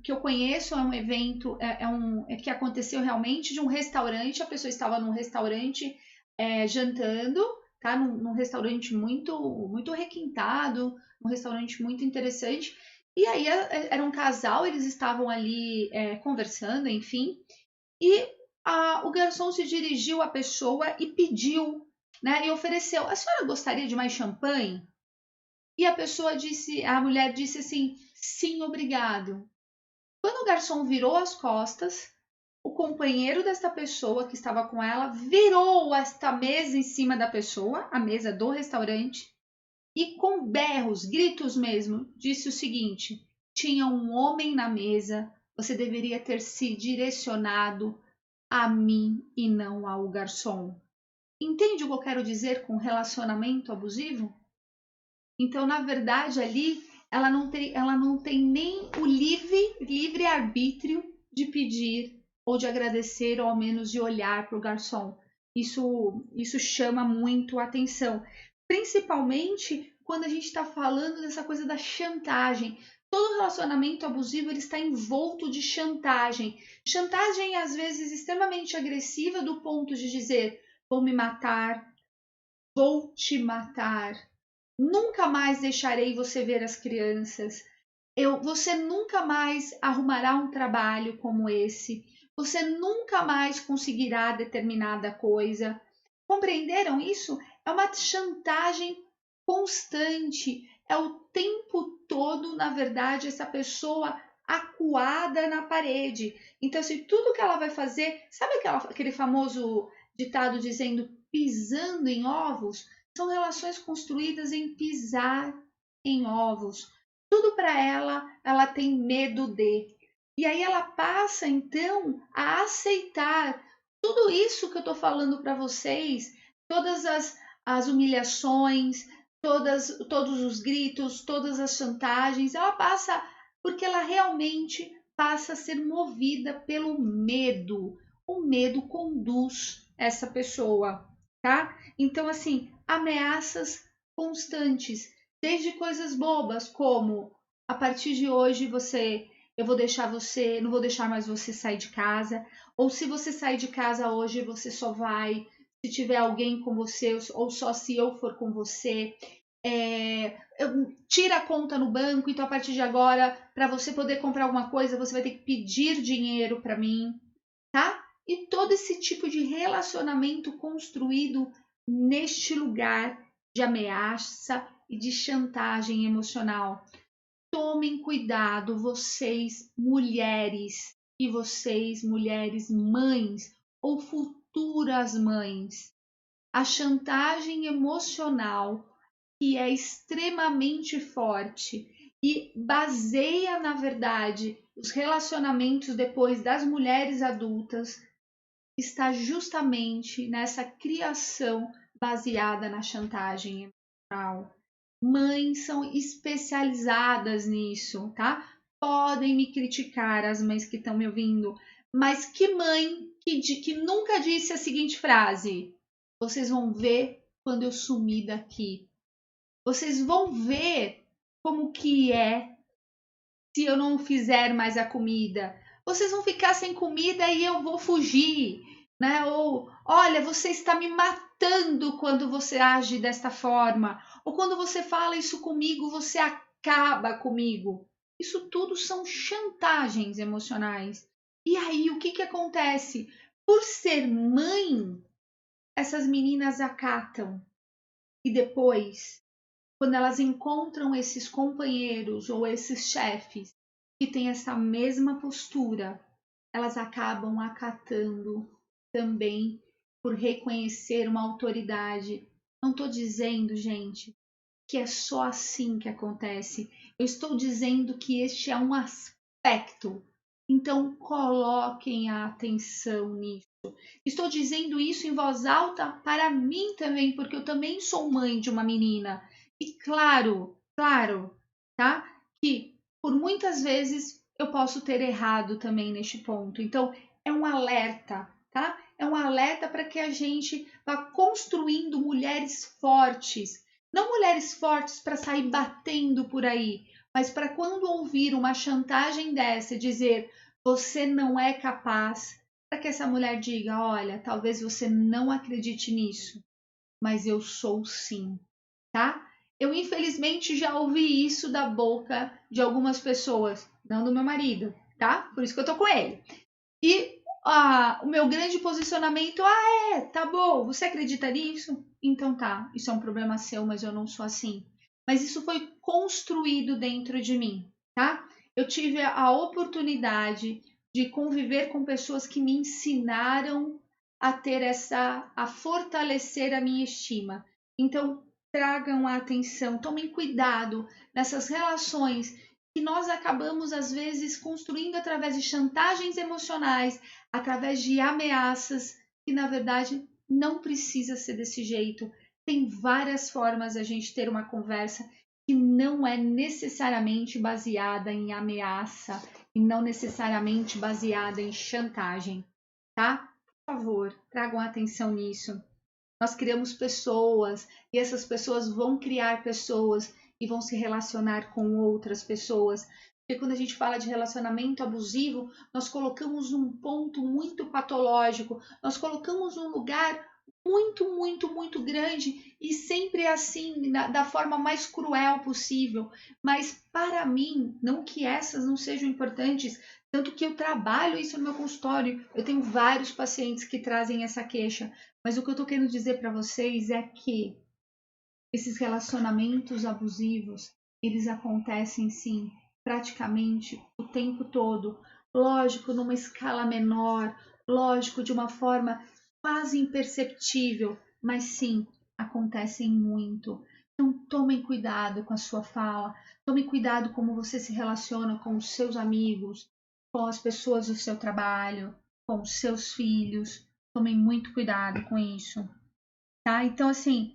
que eu conheço, é um evento que aconteceu realmente de um restaurante. A pessoa estava num restaurante jantando, tá? Num restaurante muito requintado, um restaurante muito interessante. E aí era um casal, eles estavam ali conversando, enfim, e o garçom se dirigiu à pessoa e pediu, né, e ofereceu: a senhora gostaria de mais champanhe? E a mulher disse assim: sim, obrigado. Quando o garçom virou as costas, o companheiro desta pessoa que estava com ela virou esta mesa em cima da pessoa, a mesa do restaurante, e com berros, gritos mesmo, disse o seguinte: tinha um homem na mesa, você deveria ter se direcionado a mim e não ao garçom. Entende o que eu quero dizer com relacionamento abusivo? Então, na verdade, ali ela não tem nem o livre arbítrio de pedir ou de agradecer, ou ao menos de olhar para o garçom. Isso chama muito a atenção, principalmente quando a gente está falando dessa coisa da chantagem. Todo relacionamento abusivo ele está envolto de chantagem. Chantagem, às vezes, extremamente agressiva, do ponto de dizer: vou me matar, vou te matar, nunca mais deixarei você ver as crianças. Você nunca mais arrumará um trabalho como esse. Você nunca mais conseguirá determinada coisa. Compreenderam isso? É uma chantagem constante. É o tempo todo, na verdade, essa pessoa acuada na parede. Então, assim, tudo que ela vai fazer, sabe aquele famoso ditado dizendo pisando em ovos? São relações construídas em pisar em ovos. Tudo para ela tem medo de. E aí ela passa então a aceitar tudo isso que eu estou falando para vocês, todas as humilhações, todos os gritos, todas as chantagens, ela passa porque ela realmente passa a ser movida pelo medo. O medo conduz essa pessoa, tá? Então, assim, ameaças constantes, desde coisas bobas como: a partir de hoje eu vou deixar você, não vou deixar mais você sair de casa, ou se você sair de casa hoje, você só vai se tiver alguém com você, ou só se eu for com você. Tira a conta no banco, então a partir de agora, para você poder comprar alguma coisa, você vai ter que pedir dinheiro para mim, tá? E todo esse tipo de relacionamento construído neste lugar de ameaça e de chantagem emocional. Tomem cuidado, vocês mulheres, e vocês mulheres mães ou futuras mães. A chantagem emocional, que é extremamente forte e baseia, na verdade, os relacionamentos depois das mulheres adultas, está justamente nessa criação baseada na chantagem emocional. Mães são especializadas nisso, tá? Podem me criticar, as mães que estão me ouvindo, mas que mãe que nunca disse a seguinte frase: vocês vão ver quando eu sumir daqui. Vocês vão ver como que é se eu não fizer mais a comida. Vocês vão ficar sem comida e eu vou fugir, né? Ou, olha, você está me matando quando você age desta forma. Ou quando você fala isso comigo, você acaba comigo. Isso tudo são chantagens emocionais. E aí, o que acontece? Por ser mãe, essas meninas acatam. E depois, quando elas encontram esses companheiros ou esses chefes que têm essa mesma postura, elas acabam acatando também por reconhecer uma autoridade. Não estou dizendo, gente, que é só assim que acontece. Eu estou dizendo que este é um aspecto Então, coloquem a atenção nisso. Estou dizendo isso em voz alta para mim também, porque eu também sou mãe de uma menina. E claro, tá? Que por muitas vezes eu posso ter errado também neste ponto. Então, é um alerta, tá? É um alerta para que a gente vá construindo mulheres fortes. Não mulheres fortes para sair batendo por aí, mas para quando ouvir uma chantagem dessa, dizer você não é capaz, para que essa mulher diga: olha, talvez você não acredite nisso, mas eu sou sim, tá? Eu infelizmente já ouvi isso da boca de algumas pessoas, não do meu marido, tá? Por isso que eu tô com ele. E o meu grande posicionamento, tá bom, você acredita nisso? Então tá, isso é um problema seu, mas eu não sou assim. Mas isso foi construído dentro de mim, tá? Eu tive a oportunidade de conviver com pessoas que me ensinaram a fortalecer a minha estima. Então, tragam a atenção, tomem cuidado nessas relações que nós acabamos, às vezes, construindo através de chantagens emocionais, através de ameaças, que na verdade não precisa ser desse jeito. Tem várias formas a gente ter uma conversa que não é necessariamente baseada em ameaça e não necessariamente baseada em chantagem, tá? Por favor, tragam atenção nisso. Nós criamos pessoas e essas pessoas vão criar pessoas e vão se relacionar com outras pessoas. Porque quando a gente fala de relacionamento abusivo, nós colocamos um ponto muito patológico, nós colocamos um lugar muito grande e sempre assim, da forma mais cruel possível. Mas para mim, não que essas não sejam importantes, tanto que eu trabalho isso no meu consultório, eu tenho vários pacientes que trazem essa queixa. Mas o que eu tô querendo dizer para vocês é que esses relacionamentos abusivos, eles acontecem sim, praticamente o tempo todo. Lógico, numa escala menor, lógico, de uma forma quase imperceptível, mas sim, acontecem muito. Então, tomem cuidado com a sua fala, tomem cuidado como você se relaciona com os seus amigos, com as pessoas do seu trabalho, com os seus filhos. Tomem muito cuidado com isso, tá? Então, assim,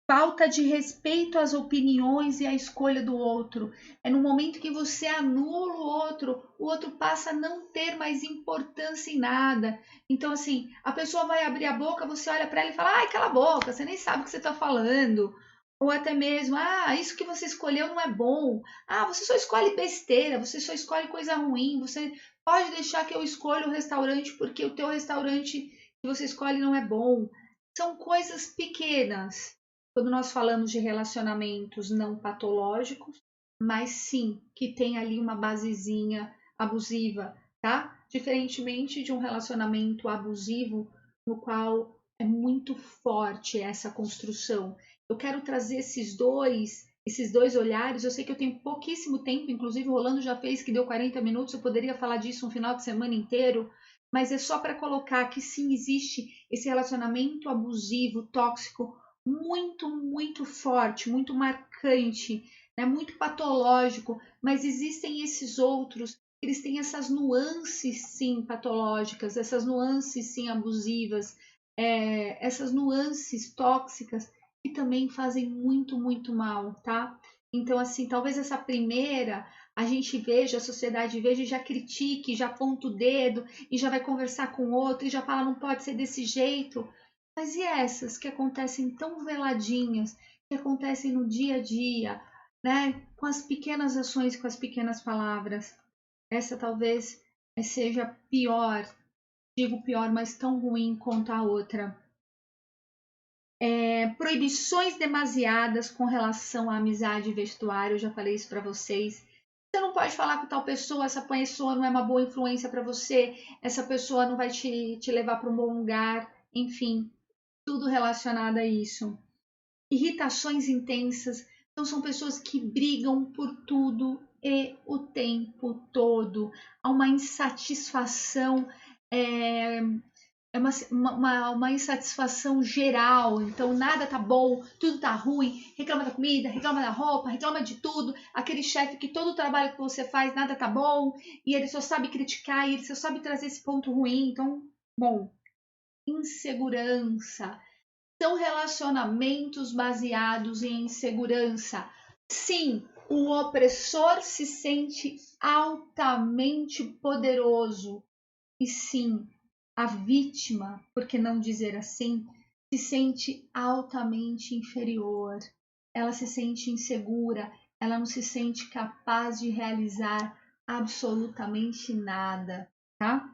falta de respeito às opiniões e à escolha do outro. É no momento que você anula o outro passa a não ter mais importância em nada. Então, assim, a pessoa vai abrir a boca, você olha para ela e fala: ai, cala a boca, você nem sabe o que você está falando. Ou até mesmo: isso que você escolheu não é bom. Você só escolhe besteira, você só escolhe coisa ruim. Você pode deixar que eu escolha o restaurante porque o teu restaurante que você escolhe não é bom. São coisas pequenas quando nós falamos de relacionamentos não patológicos, mas sim que tem ali uma basezinha abusiva, tá? Diferentemente de um relacionamento abusivo no qual é muito forte essa construção. Eu quero trazer esses dois olhares. Eu sei que eu tenho pouquíssimo tempo, inclusive o Rolando já fez que deu 40 minutos, eu poderia falar disso um final de semana inteiro, mas é só para colocar que sim, existe esse relacionamento abusivo, tóxico, muito forte, muito marcante, né? Muito patológico, mas existem esses outros, eles têm essas nuances sim patológicas, essas nuances sim abusivas, essas nuances tóxicas que também fazem muito mal, tá? Então, assim, talvez essa primeira a gente veja, a sociedade veja e já critique, já aponta o dedo e já vai conversar com outro e já fala não pode ser desse jeito. Mas e essas que acontecem tão veladinhas, que acontecem no dia a dia, né? Com as pequenas ações, com as pequenas palavras. Essa talvez seja pior, digo pior, mas tão ruim quanto a outra. Proibições demasiadas com relação à amizade e vestuário, eu já falei isso para vocês. Você não pode falar com tal pessoa, essa pessoa não é uma boa influência para você, essa pessoa não vai te levar para um bom lugar, enfim, tudo relacionado a isso. Irritações intensas, então são pessoas que brigam por tudo e o tempo todo. Há uma insatisfação é uma insatisfação geral, então nada tá bom, tudo tá ruim, reclama da comida, reclama da roupa, reclama de tudo, aquele chefe que todo o trabalho que você faz nada tá bom, e ele só sabe criticar, e ele só sabe trazer esse ponto ruim, então, bom, insegurança, são relacionamentos baseados em insegurança. Sim, o opressor se sente altamente poderoso, e sim, a vítima, por que não dizer assim, se sente altamente inferior. Ela se sente insegura, ela não se sente capaz de realizar absolutamente nada, tá?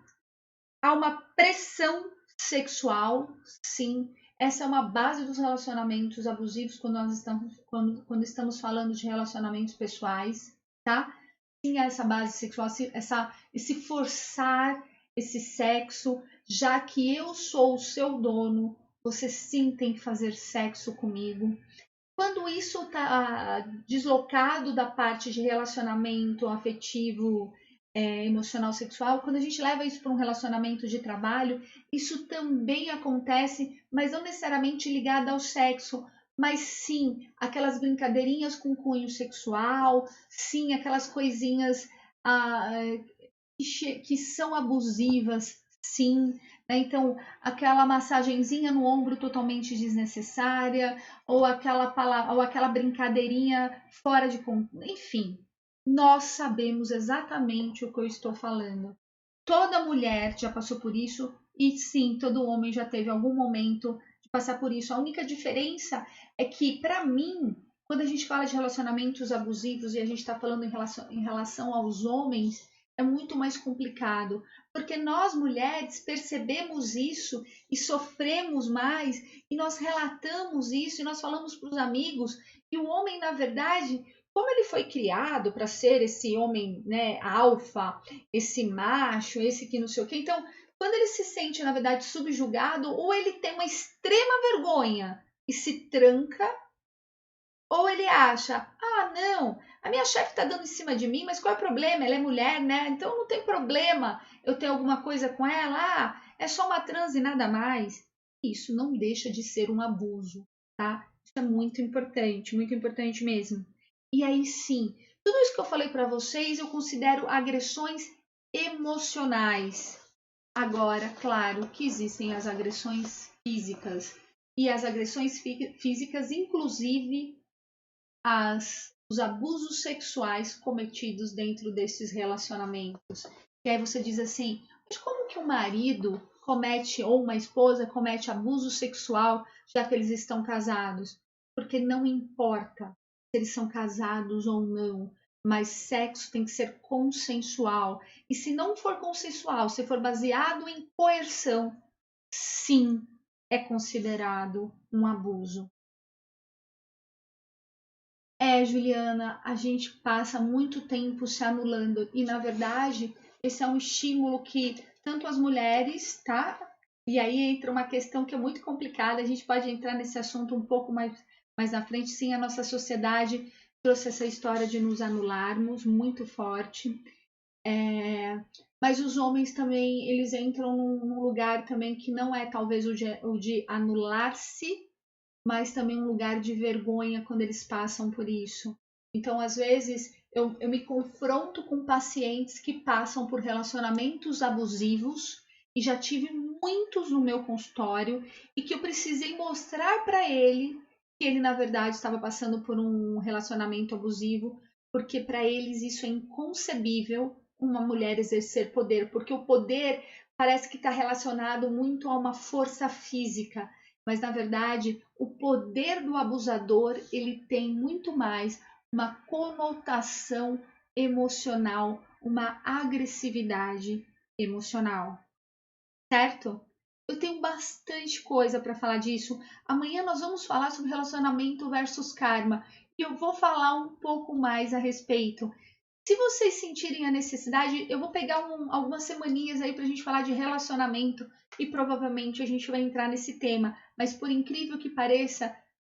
Há uma pressão sexual, sim. Essa é uma base dos relacionamentos abusivos quando estamos falando de relacionamentos pessoais, tá? Sim, essa base sexual, esse forçar esse sexo, já que eu sou o seu dono, você sim tem que fazer sexo comigo. Quando isso está deslocado da parte de relacionamento afetivo, emocional, sexual, quando a gente leva isso para um relacionamento de trabalho, isso também acontece, mas não necessariamente ligado ao sexo, mas sim aquelas brincadeirinhas com cunho sexual, sim aquelas coisinhas que são abusivas, sim. Né? Então, aquela massagenzinha no ombro totalmente desnecessária, ou aquela brincadeirinha fora de enfim, nós sabemos exatamente o que eu estou falando. Toda mulher já passou por isso e sim, todo homem já teve algum momento de passar por isso. A única diferença é que, para mim, quando a gente fala de relacionamentos abusivos e a gente está falando em relação aos homens, é muito mais complicado, porque nós mulheres percebemos isso e sofremos mais, e nós relatamos isso e nós falamos para os amigos, e o homem, na verdade, como ele foi criado para ser esse homem, né, alfa, esse macho, esse que não sei o quê, então, quando ele se sente, na verdade, subjugado, ou ele tem uma extrema vergonha e se tranca, ou ele acha, não, a minha chefe está dando em cima de mim, mas qual é o problema? Ela é mulher, né? Então não tem problema eu ter alguma coisa com ela, é só uma trans e nada mais. Isso não deixa de ser um abuso, tá? Isso é muito importante mesmo. E aí sim, tudo isso que eu falei para vocês eu considero agressões emocionais. Agora, claro que existem as agressões físicas, e as agressões físicas, inclusive os abusos sexuais cometidos dentro desses relacionamentos. E aí você diz assim, mas como que um marido comete, ou uma esposa comete abuso sexual, já que eles estão casados? Porque não importa se eles são casados ou não, mas sexo tem que ser consensual. E se não for consensual, se for baseado em coerção, sim, é considerado um abuso. Juliana, a gente passa muito tempo se anulando e, na verdade, esse é um estímulo que tanto as mulheres, tá? E aí entra uma questão que é muito complicada, a gente pode entrar nesse assunto um pouco mais na frente. Sim, a nossa sociedade trouxe essa história de nos anularmos muito forte, mas os homens também, eles entram num lugar também que não é talvez o de anular-se, mas também um lugar de vergonha quando eles passam por isso. Então, às vezes, eu me confronto com pacientes que passam por relacionamentos abusivos, e já tive muitos no meu consultório, e que eu precisei mostrar para ele que ele, na verdade, estava passando por um relacionamento abusivo, porque para eles isso é inconcebível, uma mulher exercer poder, porque o poder parece que está relacionado muito a uma força física, mas na verdade o poder do abusador ele tem muito mais uma conotação emocional, uma agressividade emocional, certo? Eu tenho bastante coisa para falar disso. Amanhã nós vamos falar sobre relacionamento versus karma e eu vou falar um pouco mais a respeito. Se vocês sentirem a necessidade, eu vou pegar algumas semaninhas aí para a gente falar de relacionamento e provavelmente a gente vai entrar nesse tema. Mas por incrível que pareça,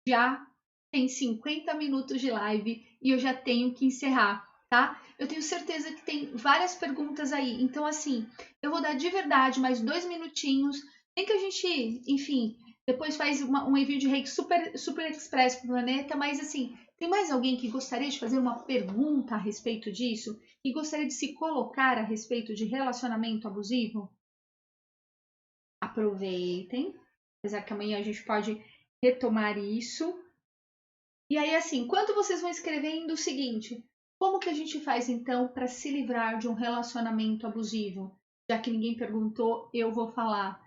já tem 50 minutos de live e eu já tenho que encerrar, tá? Eu tenho certeza que tem várias perguntas aí. Então, assim, eu vou dar de verdade mais 2 minutinhos Nem que a gente, enfim, depois faz um envio de reiki super, super express para o planeta, mas assim, tem mais alguém que gostaria de fazer uma pergunta a respeito disso? E gostaria de se colocar a respeito de relacionamento abusivo? Aproveitem, apesar que amanhã a gente pode retomar isso. E aí, assim, enquanto vocês vão escrevendo o seguinte, como que a gente faz então para se livrar de um relacionamento abusivo? Já que ninguém perguntou, eu vou falar.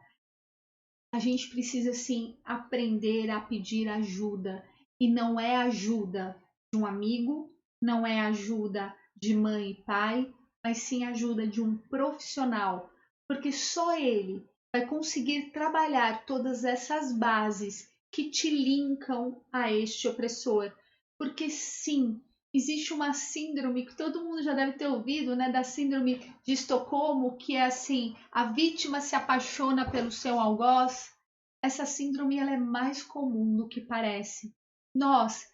A gente precisa sim aprender a pedir ajuda. E não é ajuda de um amigo, não é ajuda de mãe e pai, mas sim ajuda de um profissional. Porque só ele vai conseguir trabalhar todas essas bases que te linkam a este opressor. Porque sim, existe uma síndrome que todo mundo já deve ter ouvido, né, da síndrome de Estocolmo, que é assim, a vítima se apaixona pelo seu algoz. Essa síndrome ela é mais comum do que parece. Nós,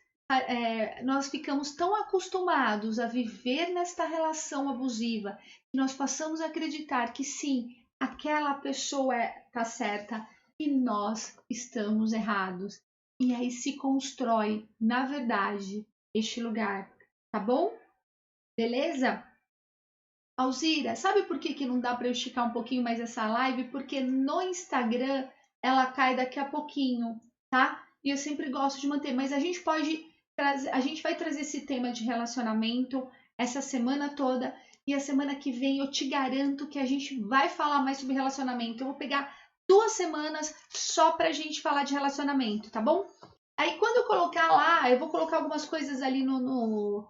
nós ficamos tão acostumados a viver nesta relação abusiva que nós passamos a acreditar que sim, aquela pessoa está certa e nós estamos errados. E aí se constrói, na verdade, este lugar, tá bom? Beleza? Alzira, sabe por que não dá para eu esticar um pouquinho mais essa live? Porque no Instagram ela cai daqui a pouquinho, tá? E eu sempre gosto de manter, mas a gente pode trazer, a gente vai trazer esse tema de relacionamento essa semana toda e a semana que vem eu te garanto que a gente vai falar mais sobre relacionamento. Eu vou pegar 2 semanas só pra gente falar de relacionamento, tá bom? Aí quando eu colocar lá, eu vou colocar algumas coisas ali no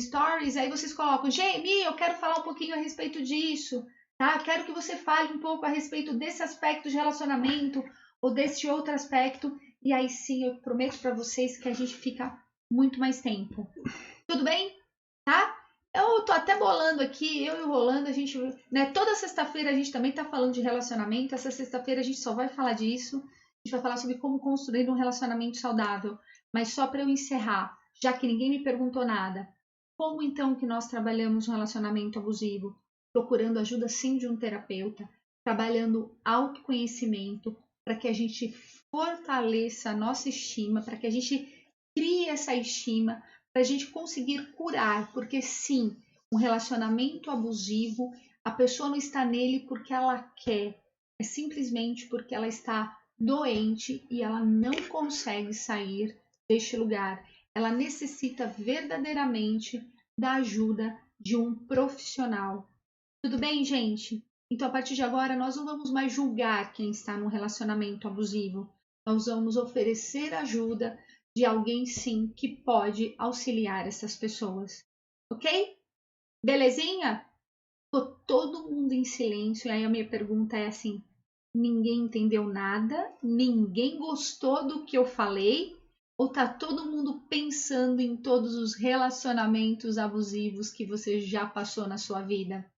Stories, aí vocês colocam, Jamie, eu quero falar um pouquinho a respeito disso, tá? Quero que você fale um pouco a respeito desse aspecto de relacionamento ou desse outro aspecto, e aí sim eu prometo para vocês que a gente fica muito mais tempo. Tudo bem? Tá? Eu tô até bolando aqui, eu e o Rolando, a gente, né, toda sexta-feira a gente também tá falando de relacionamento, essa sexta-feira a gente só vai falar disso, a gente vai falar sobre como construir um relacionamento saudável, mas só para eu encerrar, já que ninguém me perguntou nada, como então que nós trabalhamos um relacionamento abusivo? Procurando ajuda sim de um terapeuta, trabalhando autoconhecimento, para que a gente fortaleça a nossa estima, para que a gente crie essa estima, para a gente conseguir curar, porque sim, um relacionamento abusivo, a pessoa não está nele porque ela quer, é simplesmente porque ela está doente e ela não consegue sair deste lugar. Ela necessita verdadeiramente da ajuda de um profissional. Tudo bem, gente? Então, a partir de agora, nós não vamos mais julgar quem está num relacionamento abusivo. Nós vamos oferecer ajuda de alguém, sim, que pode auxiliar essas pessoas. Ok? Belezinha? Ficou todo mundo em silêncio. E aí a minha pergunta é assim: ninguém entendeu nada? Ninguém gostou do que eu falei? Ou tá todo mundo pensando em todos os relacionamentos abusivos que você já passou na sua vida?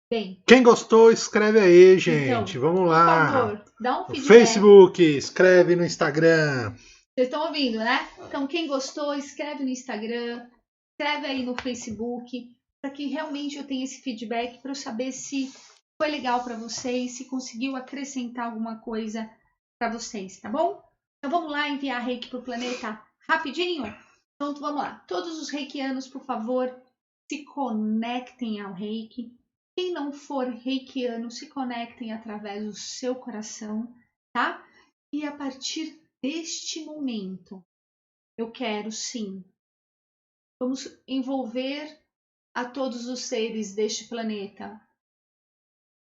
Bem, Quem gostou, escreve aí, então, gente. Vamos por lá. favor, dá um No feedback. Facebook, escreve no Instagram. Vocês estão ouvindo, né? Então, quem gostou, escreve no Instagram, escreve aí no Facebook, para que realmente eu tenha esse feedback para eu saber se foi legal para vocês, se conseguiu acrescentar alguma coisa para vocês, tá bom? Então vamos lá enviar reiki para o planeta rapidinho? Então vamos lá. Todos os reikianos, por favor, se conectem ao reiki. Quem não for reikiano, se conectem através do seu coração, tá? E a partir deste momento, eu quero sim, vamos envolver a todos os seres deste planeta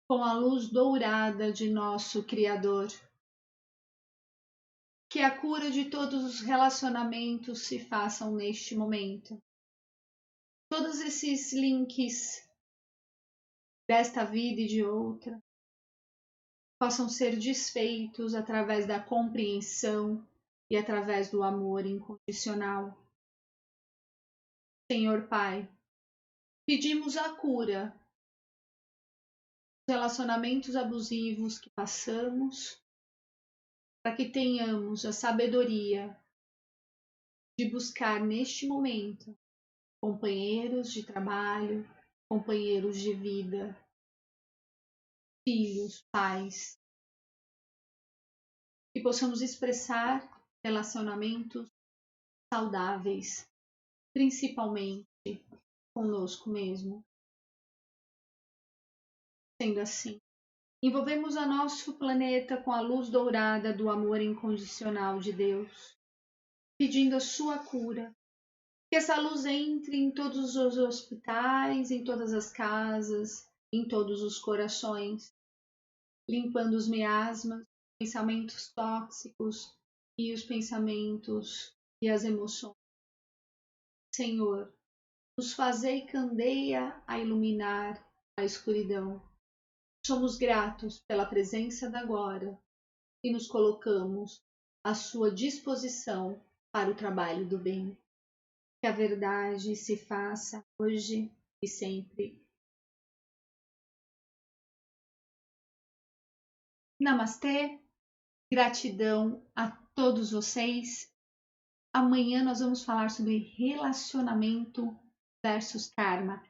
com a luz dourada de nosso Criador. Que a cura de todos os relacionamentos se façam neste momento. Todos esses links desta vida e de outra possam ser desfeitos através da compreensão e através do amor incondicional. Senhor Pai, pedimos a cura dos relacionamentos abusivos que passamos, para que tenhamos a sabedoria de buscar neste momento companheiros de trabalho, companheiros de vida, filhos, pais, que possamos expressar relacionamentos saudáveis, principalmente conosco mesmo. Sendo assim, envolvemos o nosso planeta com a luz dourada do amor incondicional de Deus, pedindo a sua cura. Que essa luz entre em todos os hospitais, em todas as casas, em todos os corações, limpando os miasmas, pensamentos tóxicos e os pensamentos e as emoções. Senhor, nos fazei candeia a iluminar a escuridão. Somos gratos pela presença da agora e nos colocamos à sua disposição para o trabalho do bem. Que a verdade se faça hoje e sempre. Namastê, gratidão a todos vocês. Amanhã nós vamos falar sobre relacionamento versus karma.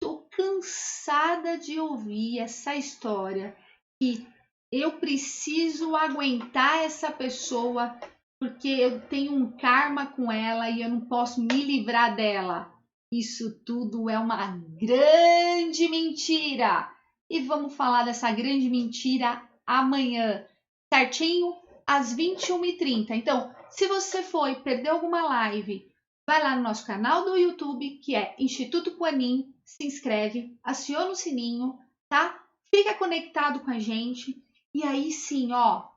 Tô cansada de ouvir essa história que eu preciso aguentar essa pessoa porque eu tenho um karma com ela e eu não posso me livrar dela. Isso tudo é uma grande mentira. E vamos falar dessa grande mentira amanhã, certinho, às 21h30. Então, se você foi perder alguma live, vai lá no nosso canal do YouTube, que é Instituto Kuan-Yin, se inscreve, aciona o sininho, tá? Fica conectado com a gente. E aí sim, ó,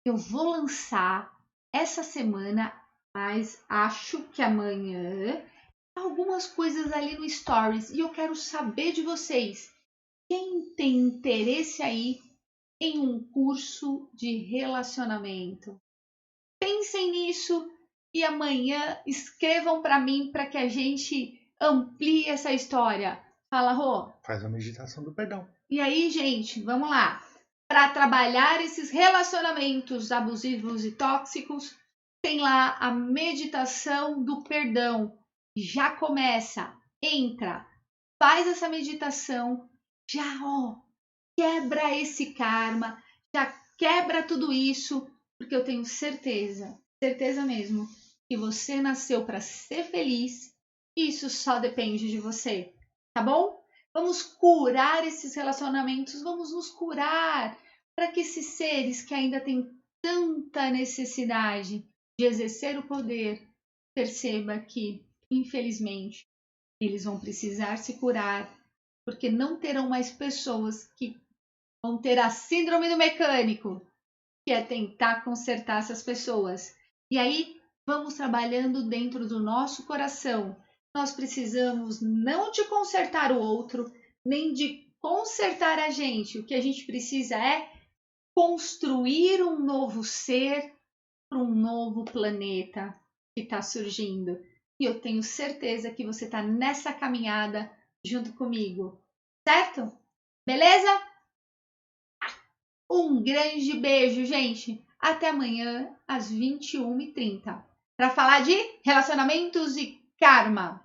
eu vou lançar essa semana, mas acho que amanhã, algumas coisas ali no Stories. E eu quero saber de vocês. Quem tem interesse aí em um curso de relacionamento? Pensem nisso e amanhã escrevam para mim para que a gente amplie essa história. Fala, Rô. Faz a meditação do perdão. E aí, gente, vamos lá. Para trabalhar esses relacionamentos abusivos e tóxicos, tem lá a meditação do perdão. Já começa, entra, faz essa meditação, já quebra esse karma, já quebra tudo isso, porque eu tenho certeza mesmo, que você nasceu para ser feliz e isso só depende de você, tá bom? Vamos curar esses relacionamentos, vamos nos curar para que esses seres que ainda têm tanta necessidade de exercer o poder, perceba que, infelizmente, eles vão precisar se curar, porque não terão mais pessoas que vão ter a síndrome do mecânico, que é tentar consertar essas pessoas. E aí, vamos trabalhando dentro do nosso coração. Nós precisamos não de consertar o outro, nem de consertar a gente. O que a gente precisa é construir um novo ser para um novo planeta que está surgindo. E eu tenho certeza que você está nessa caminhada junto comigo, certo? Beleza? Um grande beijo, gente! Até amanhã, às 21h30, para falar de relacionamentos e karma.